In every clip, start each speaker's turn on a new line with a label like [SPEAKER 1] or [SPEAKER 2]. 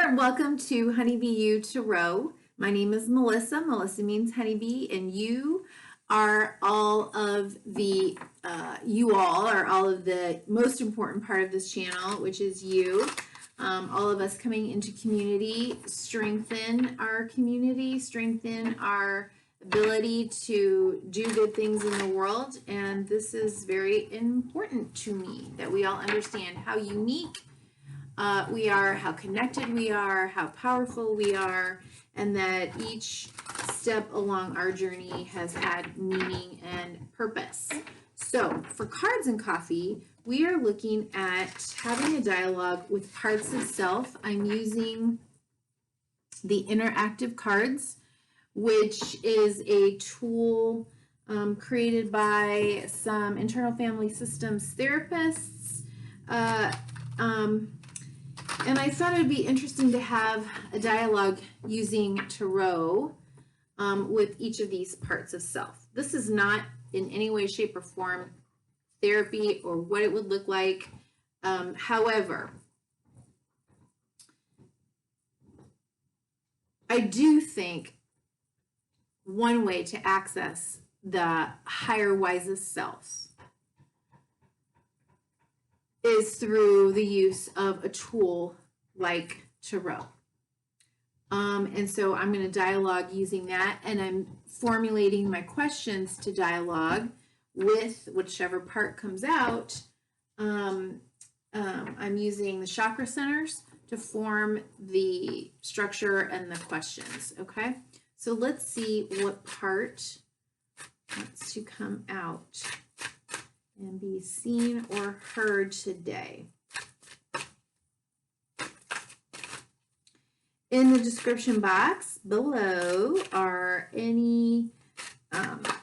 [SPEAKER 1] and welcome to Honeybee You Tarot. My name is Melissa. Melissa means honeybee, and you are all of the most important part of this channel, which is you. All of us coming into community, strengthen our community, strengthen our ability to do good things in the world. And this is very important to me, that we all understand how unique we are, how connected we are, how powerful we are, and that each step along our journey has had meaning and purpose. So for Cards and Coffee, we are looking at having a dialogue with parts of self. I'm using the interactive cards, which is a tool created by some internal family systems therapists. And I thought it would be interesting to have a dialogue using tarot with each of these parts of self. This is not in any way, shape, or form therapy or what it would look like. However, I do think one way to access the higher, wisest self is through the use of a tool like tarot. And so I'm going to dialogue using that, and I'm formulating my questions to dialogue with whichever part comes out. I'm using the chakra centers to form the structure and the questions, okay? So let's see what part wants to come out and be seen or heard today. In the description box below are any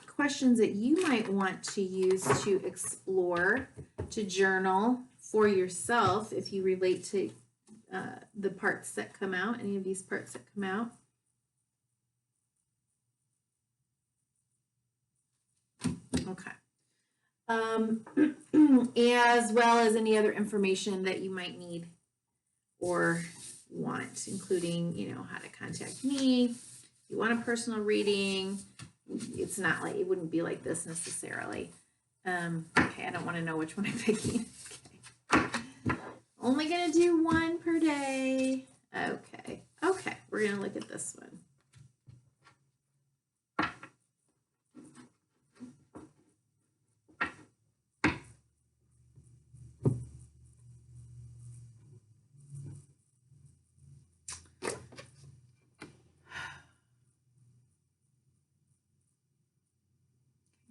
[SPEAKER 1] questions that you might want to use to explore, to journal for yourself if you relate to the parts that come out, any of these parts that come out. Okay. As well as any other information that you might need or want, including, how to contact me. If you want a personal reading, it's not like, it wouldn't be like this necessarily. Okay, I don't want to know which one I'm picking. Okay. Only going to do one per day. Okay, we're going to look at this one.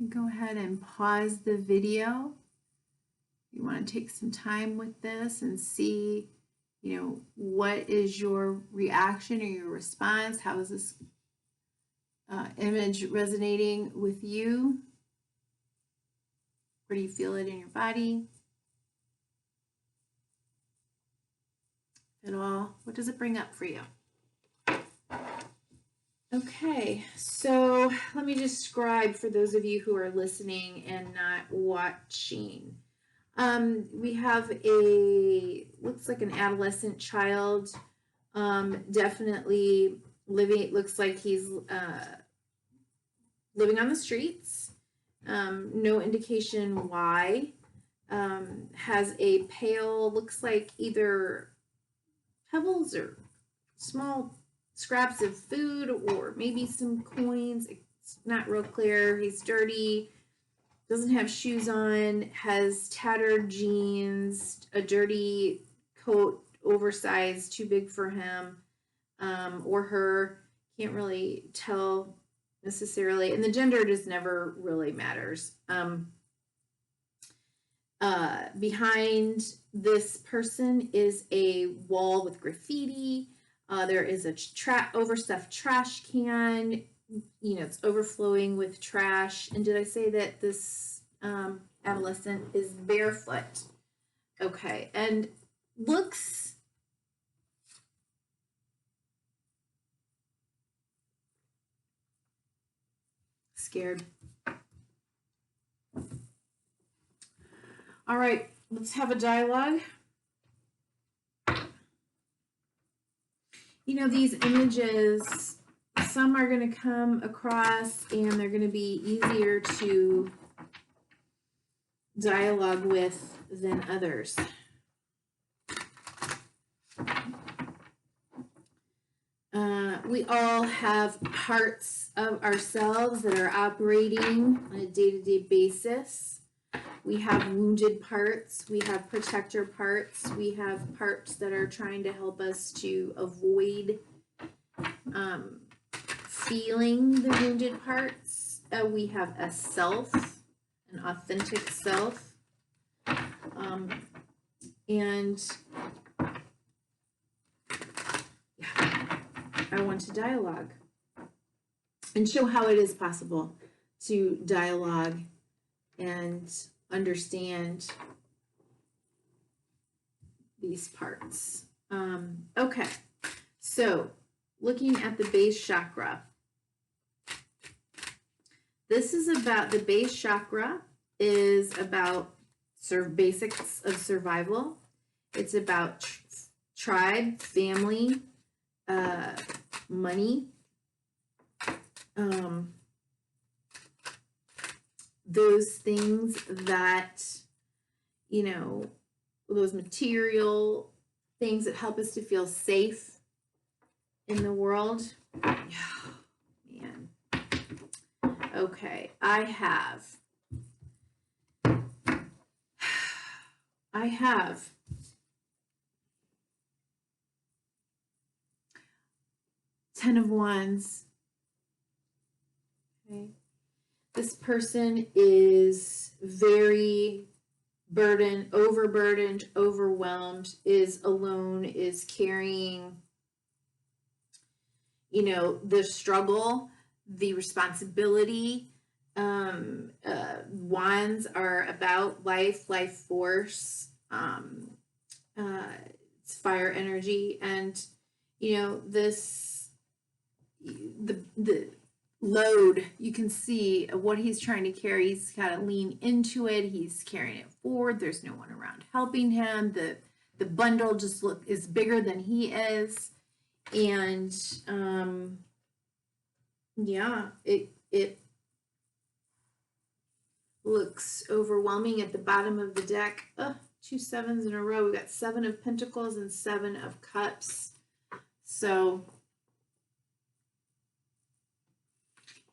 [SPEAKER 1] Go ahead and pause the video. You want to take some time with this and see, what is your reaction or your response? How is this image resonating with you? Where do you feel it in your body? At all? What does it bring up for you? Okay, so let me describe for those of you who are listening and not watching. We have looks like an adolescent child, definitely living, it looks like he's living on the streets, no indication why, has a pail, looks like either pebbles or small scraps of food or maybe some coins. It's not real clear. He's dirty, doesn't have shoes on, has tattered jeans, a dirty coat, oversized, too big for him or her. Can't really tell necessarily. And the gender just never really matters. Behind this person is a wall with graffiti. There is a overstuffed trash can. It's overflowing with trash. And did I say that this adolescent is barefoot? Okay, and looks scared. All right, let's have a dialogue. You know, these images, some are going to come across and they're going to be easier to dialogue with than others. We all have parts of ourselves that are operating on a day-to-day basis. We have wounded parts, we have protector parts, we have parts that are trying to help us to avoid feeling the wounded parts. We have a self, an authentic self. And yeah, I want to dialogue and show how it is possible to dialogue and understand these parts. Okay, so looking at the base chakra. This is about, the base chakra is about basics of survival. It's about tribe, family, money, those things that, you know, those material things that help us to feel safe in the world. Oh, man. Okay, I have 10 of Wands. Okay. This person is very overburdened, overwhelmed, is alone, is carrying, you know, the struggle, the responsibility. Wands are about life force. It's fire energy, and you know, this, the load, you can see what he's trying to carry. He's got to lean into it. He's carrying it forward. There's no one around helping him. The bundle just is bigger than he is, and yeah, it looks overwhelming at the bottom of the deck. 2 sevens in a row. We got 7 of Pentacles and 7 of Cups. So,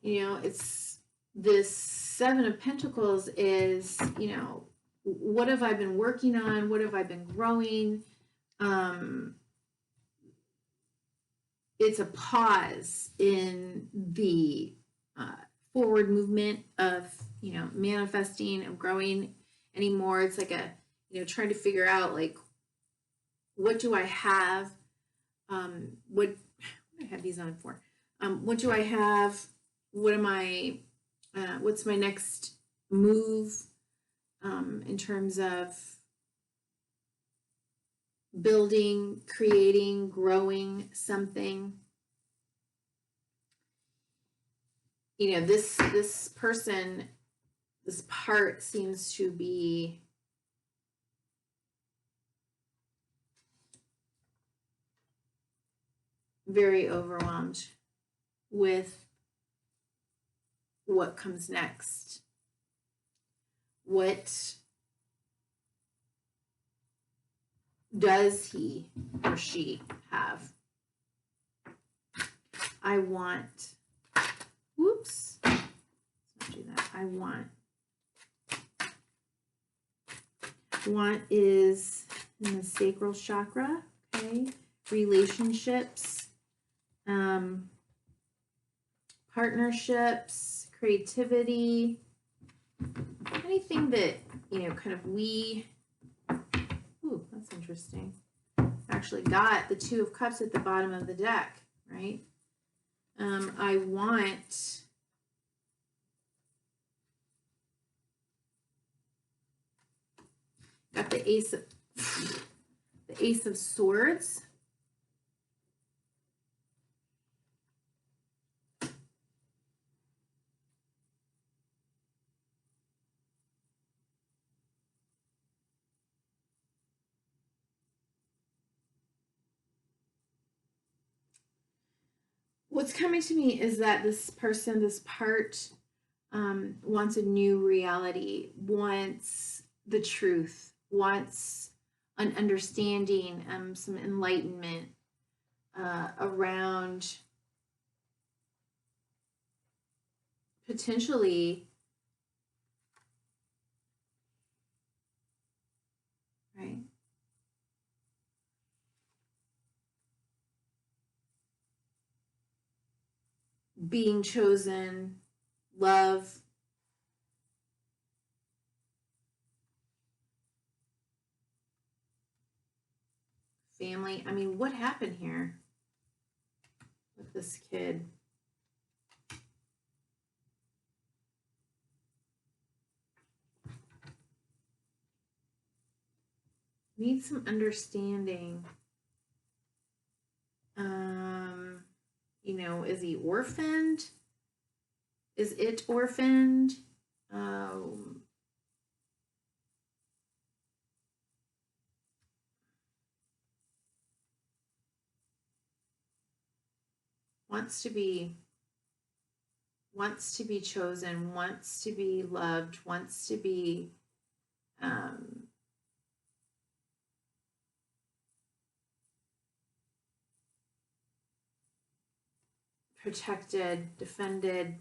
[SPEAKER 1] you know, it's this 7 of Pentacles is, you know, what have I been working on? What have I been growing? It's a pause in the forward movement of, you know, manifesting and growing anymore. It's like a, you know, trying to figure out, like, what do I have? What do I have these on for? What do I have? What am I, what's my next move in terms of building, creating, growing something? You know, this person, this part seems to be very overwhelmed with what comes next. What does he or she have? I want, whoops, let's not do that. I want is in the sacral chakra, okay? Relationships, partnerships, creativity, anything that, you know, kind of ooh, that's interesting. Actually got the 2 of Cups at the bottom of the deck, right? I want got the Ace of Swords. What's coming to me is that this person, this part, wants a new reality, wants the truth, wants an understanding, some enlightenment around potentially, right? Being chosen, love, family. I mean, what happened here with this kid? Need some understanding. You know, is he orphaned? Is it orphaned? Wants to be chosen, wants to be loved, wants to be protected, defended,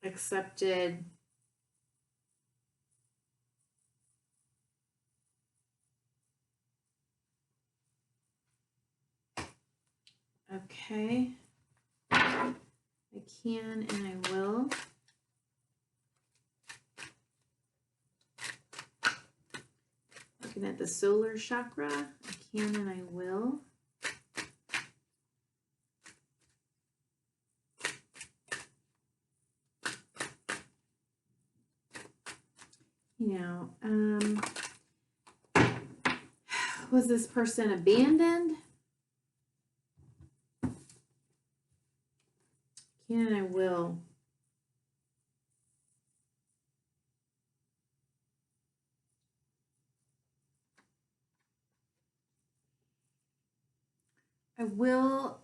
[SPEAKER 1] accepted. Okay. I can and I will. Looking at the solar chakra, I can and I will. You know, was this person abandoned? Can and I will. I will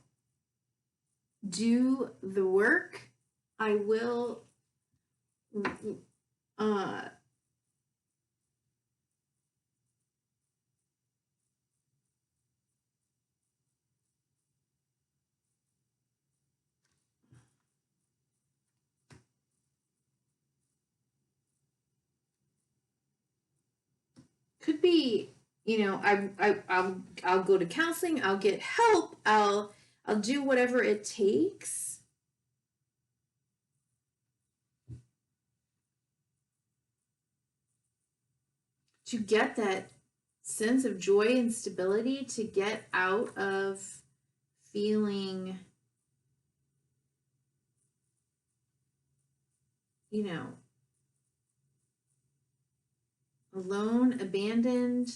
[SPEAKER 1] do the work. I will could be, you know, I'll go to counseling, I'll get help, I'll do whatever it takes to get that sense of joy and stability, to get out of feeling, you know, alone, abandoned,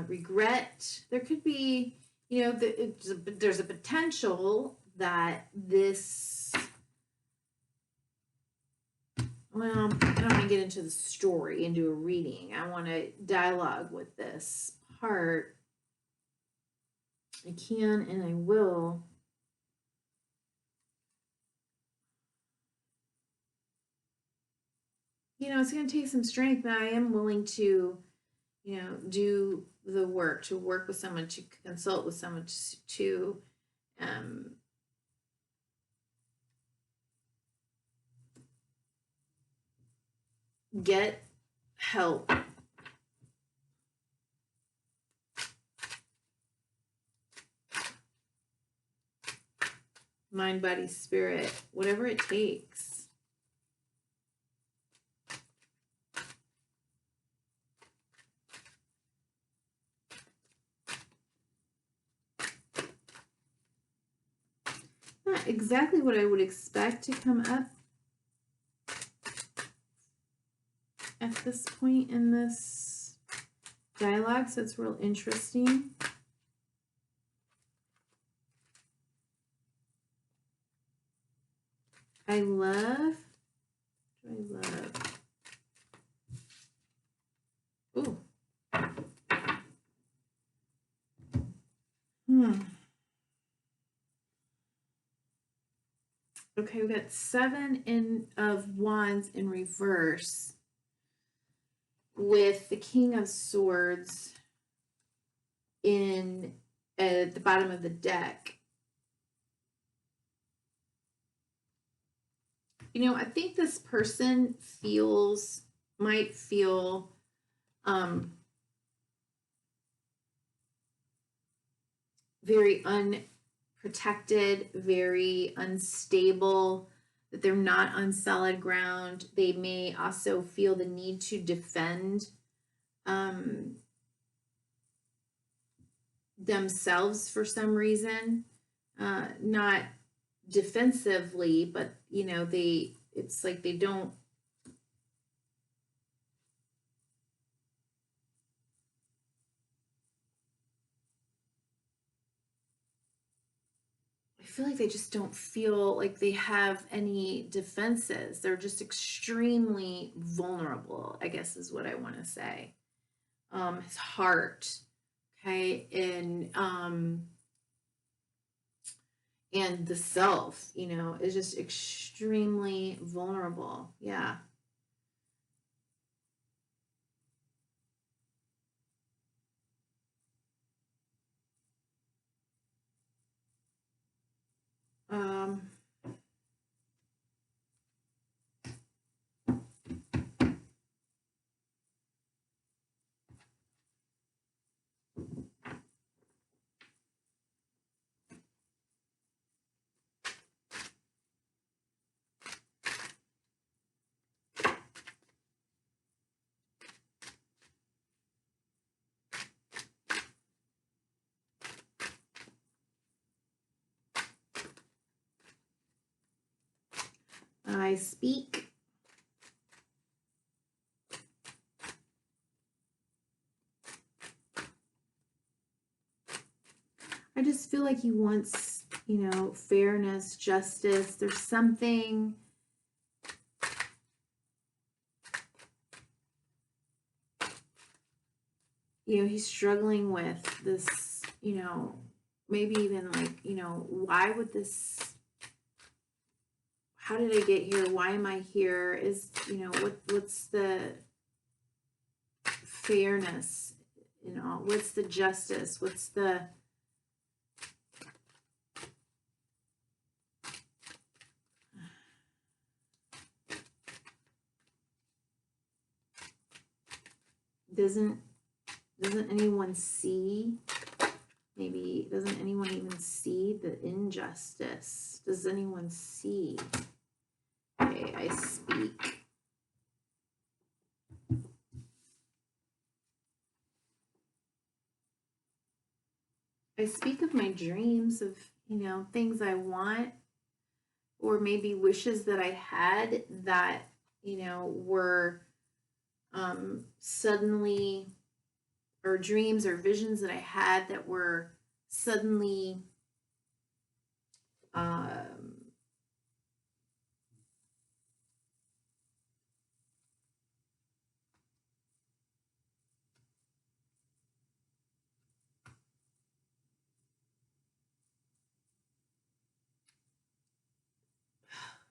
[SPEAKER 1] regret. There could be, you know, there's a potential that this, well, I don't want to get into the story and do a reading. I want to dialogue with this part. I can and I will. You know, it's going to take some strength, but I am willing to, you know, do the work, to work with someone, to consult with someone, to get help. Mind, body, spirit, whatever it takes. Not exactly what I would expect to come up at this point in this dialogue, so it's real interesting. I love, ooh, Okay, we got 7 of Wands in reverse with the King of Swords in at the bottom of the deck. You know, I think this person might feel very unprotected, very unstable, that they're not on solid ground. They may also feel the need to defend themselves for some reason, not defensively, but you know, it's like they don't I feel like they just don't feel like they have any defenses. They're just extremely vulnerable, I guess is what I want to say. His heart, okay, and the self, you know, is just extremely vulnerable. Yeah. I speak. I just feel like he wants, you know, fairness, justice. There's something you know, he's struggling with this, you know, maybe even like, you know, why would this, how did I get here? Why am I here? Is, you know, what's the fairness, you know, what's the justice? What's the, doesn't anyone see, maybe doesn't anyone even see the injustice? Does anyone see? Okay, I speak. I speak of my dreams, of, you know, things I want, or maybe wishes that I had that, you know, were suddenly, or dreams or visions that I had that were suddenly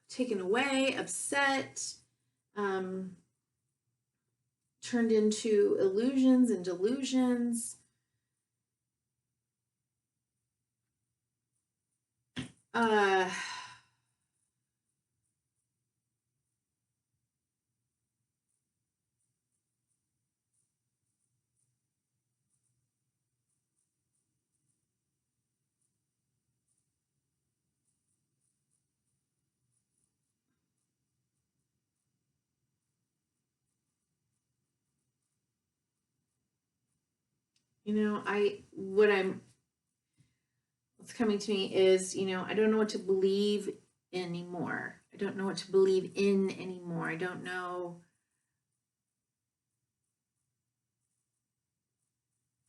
[SPEAKER 1] taken away, upset, turned into illusions and delusions. You know, what's coming to me is, you know, I don't know what to believe anymore. I don't know what to believe in anymore. I don't know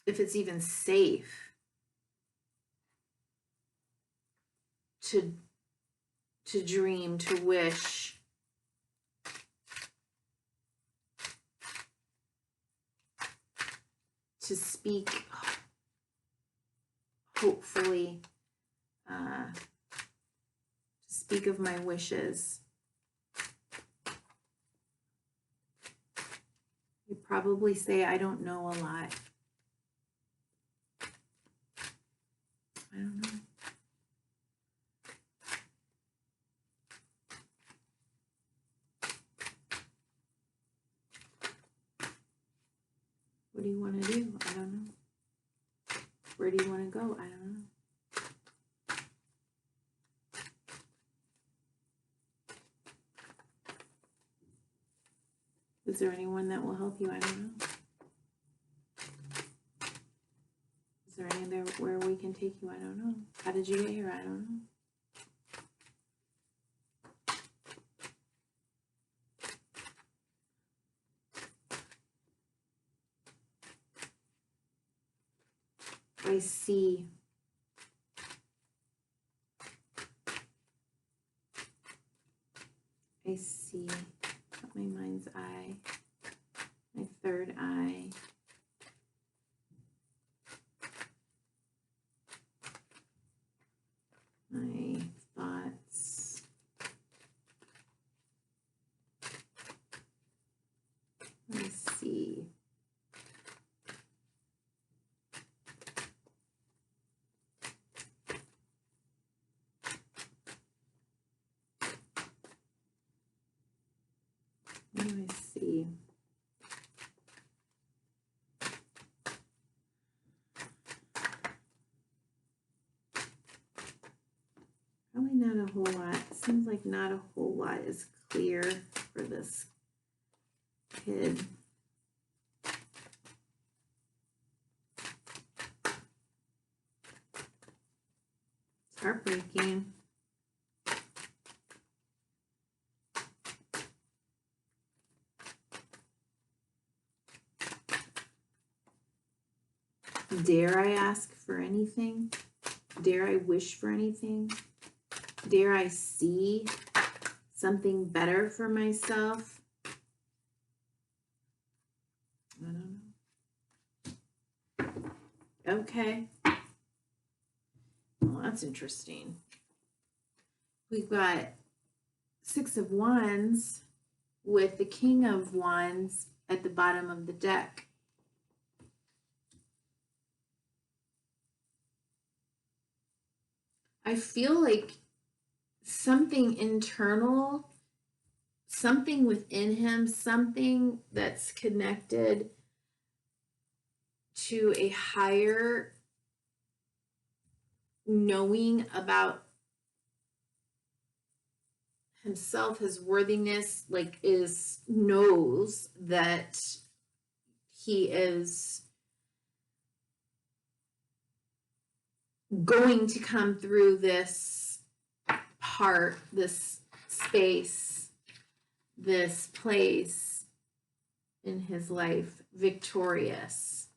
[SPEAKER 1] if it's even safe to dream, to wish. To speak hopefully, to speak of my wishes. You probably say, I don't know a lot. I don't know. What do you want to do? I don't know. Where do you want to go? I don't know. Is there anyone that will help you? I don't know. Is there anywhere where we can take you? I don't know. How did you get here? I don't know. I see. I see. My mind's eye. My third eye. My thoughts. I see. What do I see? Probably not a whole lot. Seems like not a whole lot is clear for this kid. It's heartbreaking. Dare I ask for anything? Dare I wish for anything? Dare I see something better for myself? I don't know. Okay. Well, that's interesting. We've got Six of Wands with the King of Wands at the bottom of the deck. I feel like something internal, something within him, something that's connected to a higher knowing about himself, his worthiness, like knows that he is going to come through this part, this space, this place in his life victorious.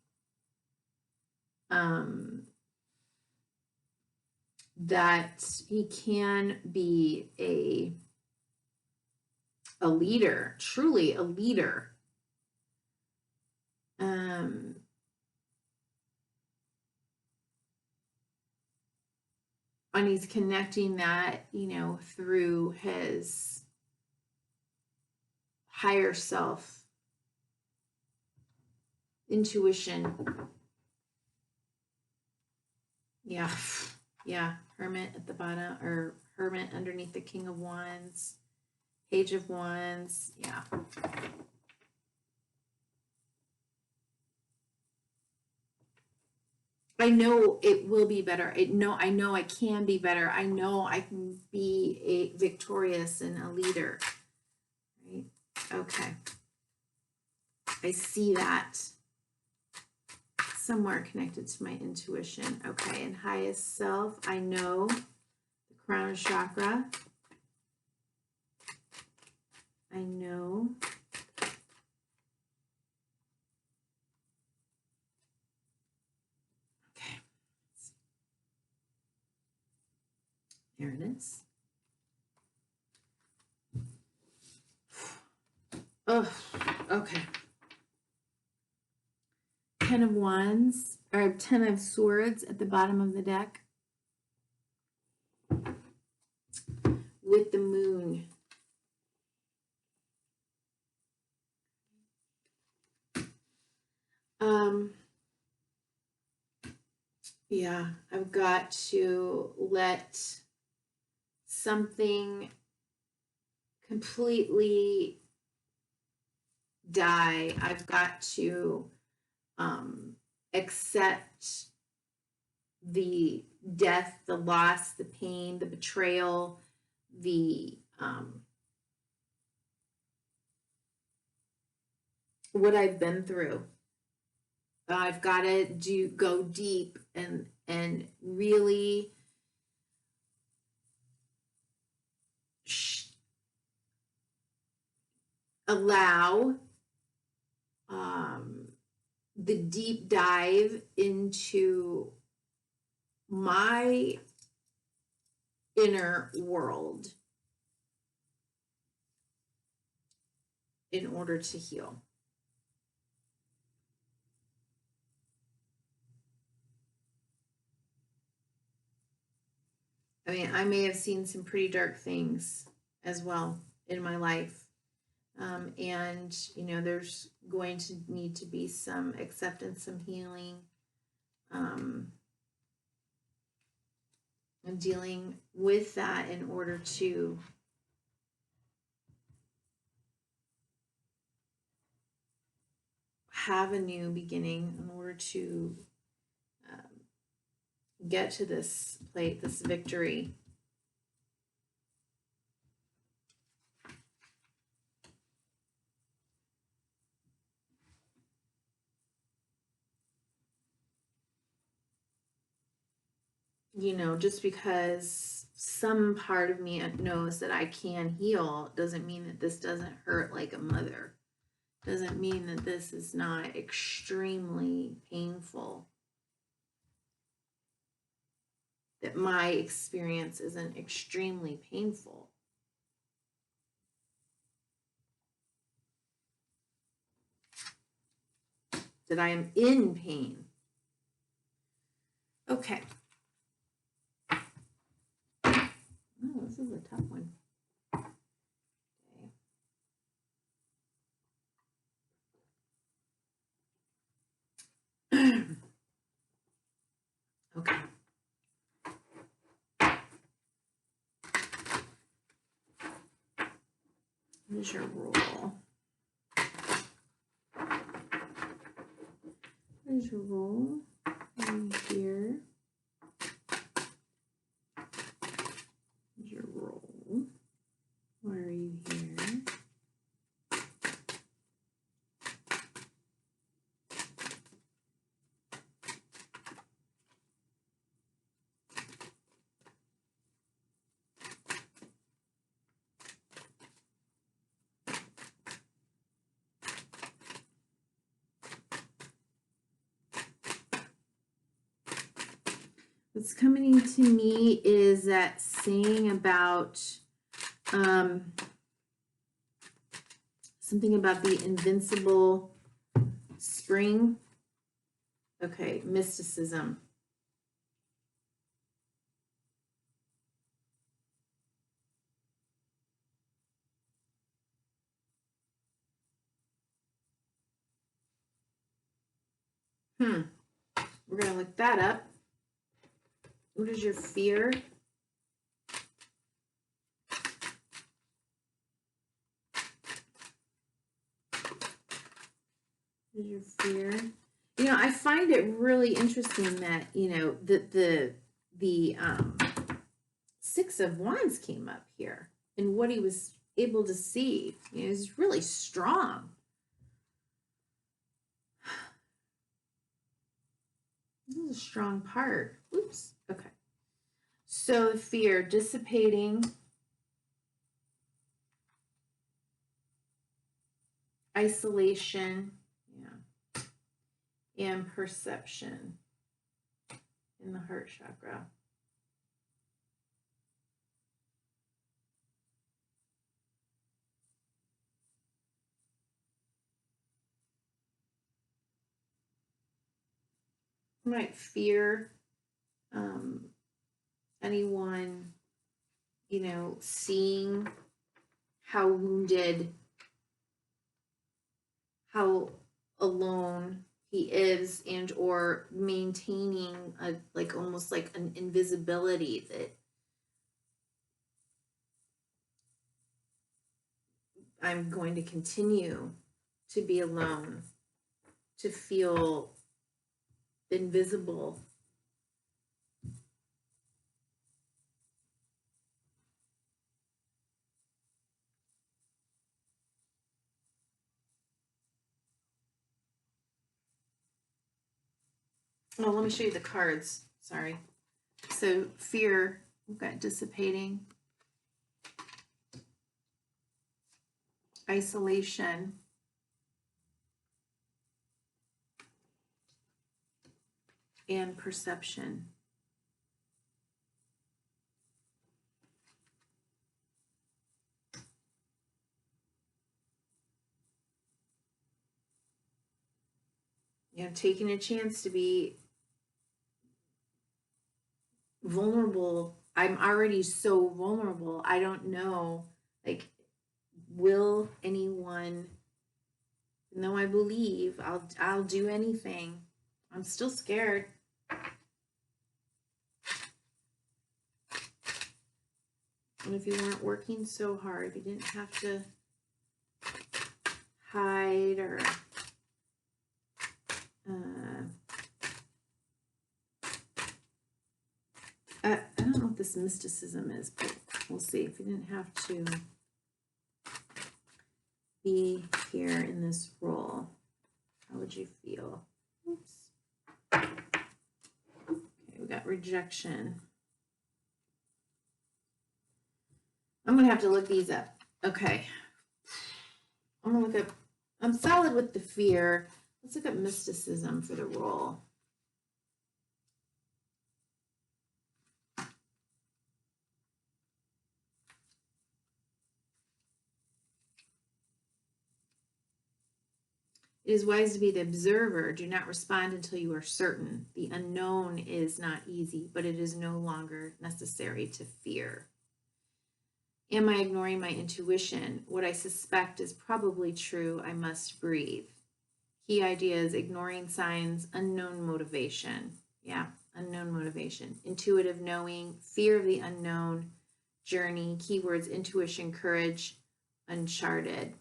[SPEAKER 1] That he can be a leader, truly a leader. And he's connecting that, through his higher self, intuition. Yeah, Hermit at the bottom, or Hermit underneath the King of Wands, Page of Wands, yeah. I know it will be better. I know I can be better. I know I can be victorious and a leader, right? Okay. I see that somewhere connected to my intuition. Okay, and highest self, I know the crown chakra. I know. Okay. There it is. Oh, okay. 10 of Wands, or 10 of Swords at the bottom of the deck. Yeah, I've got to let something completely die. I've got to accept the death, the loss, the pain, the betrayal, the what I've been through. I've got to go deep and really allow the deep dive into my inner world in order to heal. I mean, I may have seen some pretty dark things as well in my life. And, you know, there's going to need to be some acceptance, some healing, and dealing with that in order to have a new beginning, in order to get to this place, this victory. You know, just because some part of me knows that I can heal doesn't mean that this doesn't hurt like a mother. Doesn't mean that this is not extremely painful. That my experience isn't extremely painful. That I am in pain. Okay. Oh, this is a tough one. Okay. Okay. Here's your rule. Here's your rule. Right here. Here's your rule. Why are you here? What's coming to me is that saying about something about the invincible spring. Okay, mysticism. We're going to look that up. What is your fear? What is your fear? You know, I find it really interesting that, you know, the Six of Wands came up here and what he was able to see. You know, is really strong. This is a strong part. Oops. Okay. So fear, dissipating, isolation, yeah, and perception in the heart chakra. You might fear anyone, you know, seeing how wounded, how alone he is, and or maintaining a like almost like an invisibility that I'm going to continue to be alone, to feel invisible. Oh, let me show you the cards. Sorry. So fear, we've got dissipating, isolation, and perception. You know, taking a chance to be vulnerable. I'm already so vulnerable. I don't know, like, will anyone, no, I believe I'll do anything. I'm still scared. And if you weren't working so hard, you didn't have to hide or I don't know what this mysticism is, but we'll see. If you didn't have to be here in this role, how would you feel? Oops. Okay, we got rejection. I'm gonna have to look these up. Okay. I'm gonna look up, I'm solid with the fear. Let's look at mysticism for the role. It is wise to be the observer. Do not respond until you are certain. The unknown is not easy, but it is no longer necessary to fear. Am I ignoring my intuition? What I suspect is probably true. I must breathe. Key ideas: ignoring signs, unknown motivation. Yeah, unknown motivation. Intuitive knowing, fear of the unknown, journey. Keywords: intuition, courage, uncharted.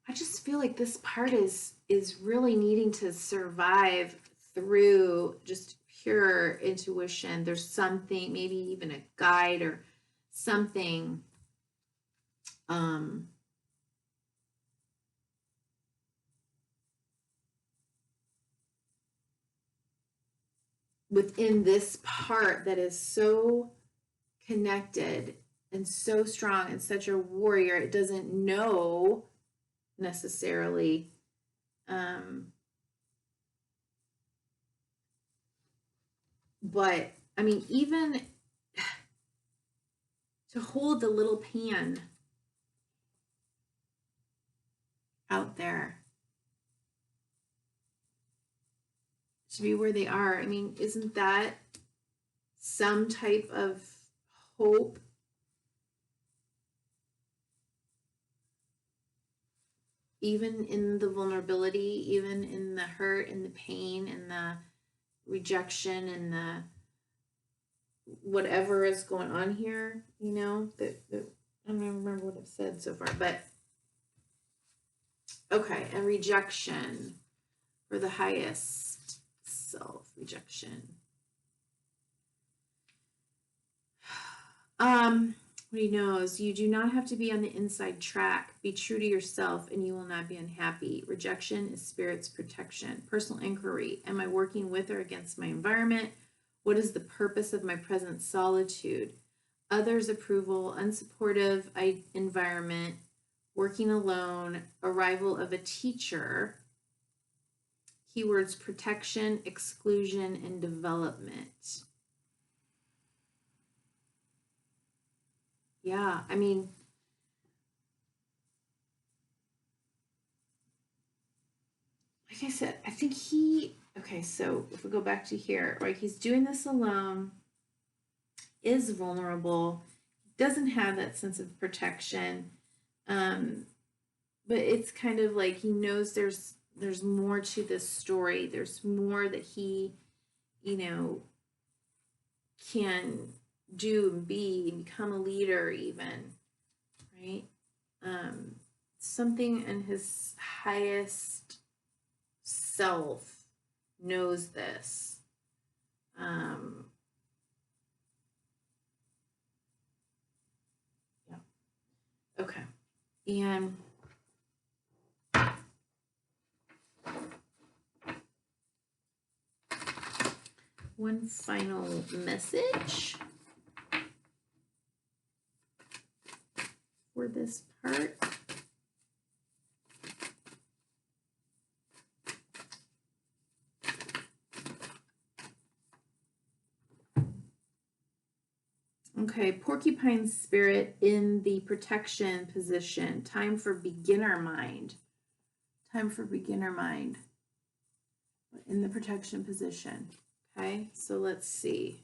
[SPEAKER 1] I just feel like this part is really needing to survive through just pure intuition. There's something, maybe even a guide or something within this part that is so connected and so strong and such a warrior. It doesn't know necessarily but I mean, even to hold the little pan out there, to be where they are, I mean, isn't that some type of hope? Even in the vulnerability, even in the hurt and the pain and the rejection and the whatever is going on here, you know, that I don't even remember what I've said so far, but okay, and rejection for the highest self, rejection. What he knows, you do not have to be on the inside track. Be true to yourself and you will not be unhappy. Rejection is spirit's protection. Personal inquiry. Am I working with or against my environment? What is the purpose of my present solitude? Others' approval, unsupportive environment, working alone, arrival of a teacher. Keywords: protection, exclusion, and development. Yeah, I mean, like I said, I think okay, so if we go back to here, like he's doing this alone, is vulnerable, doesn't have that sense of protection. But it's kind of like he knows there's more to this story. There's more that he, you know, can do and be and become a leader even, right? Something in his highest self knows this. Yeah. Okay. And one final message for this part. Okay, porcupine spirit in the protection position. Time for beginner mind. Time for beginner mind in the protection position. Okay, so let's see.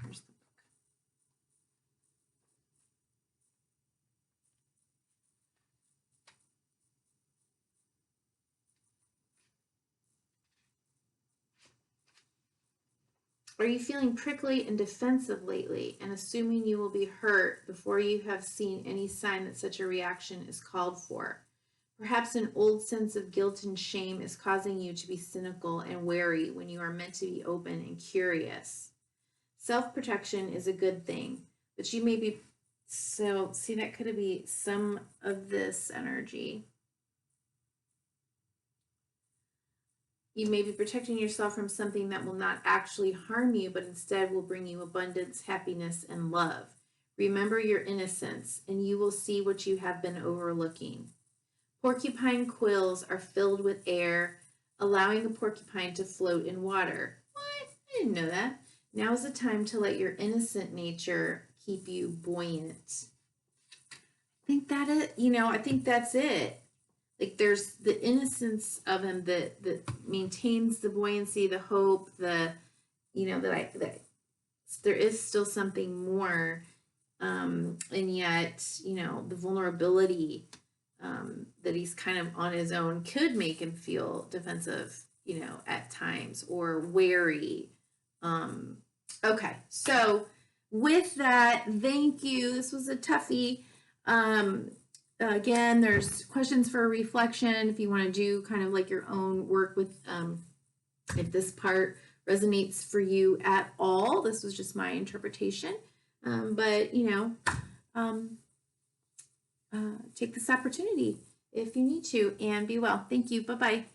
[SPEAKER 1] Where's the book? Are you feeling prickly and defensive lately and assuming you will be hurt before you have seen any sign that such a reaction is called for? Perhaps an old sense of guilt and shame is causing you to be cynical and wary when you are meant to be open and curious. Self-protection is a good thing, but you may be, so see, that could be some of this energy. You may be protecting yourself from something that will not actually harm you, but instead will bring you abundance, happiness, and love. Remember your innocence, and you will see what you have been overlooking. Porcupine quills are filled with air, allowing a porcupine to float in water. What? I didn't know that. Now is the time to let your innocent nature keep you buoyant. I think that it, I think that's it. Like there's the innocence of him that maintains the buoyancy, the hope, that there is still something more, and yet the vulnerability that he's kind of on his own could make him feel defensive, at times, or wary. Okay, so with that, thank you. This was a toughie. Again, there's questions for reflection if you want to do kind of like your own work with, if this part resonates for you at all. This was just my interpretation. But, take this opportunity if you need to, and be well. Thank you. Bye-bye.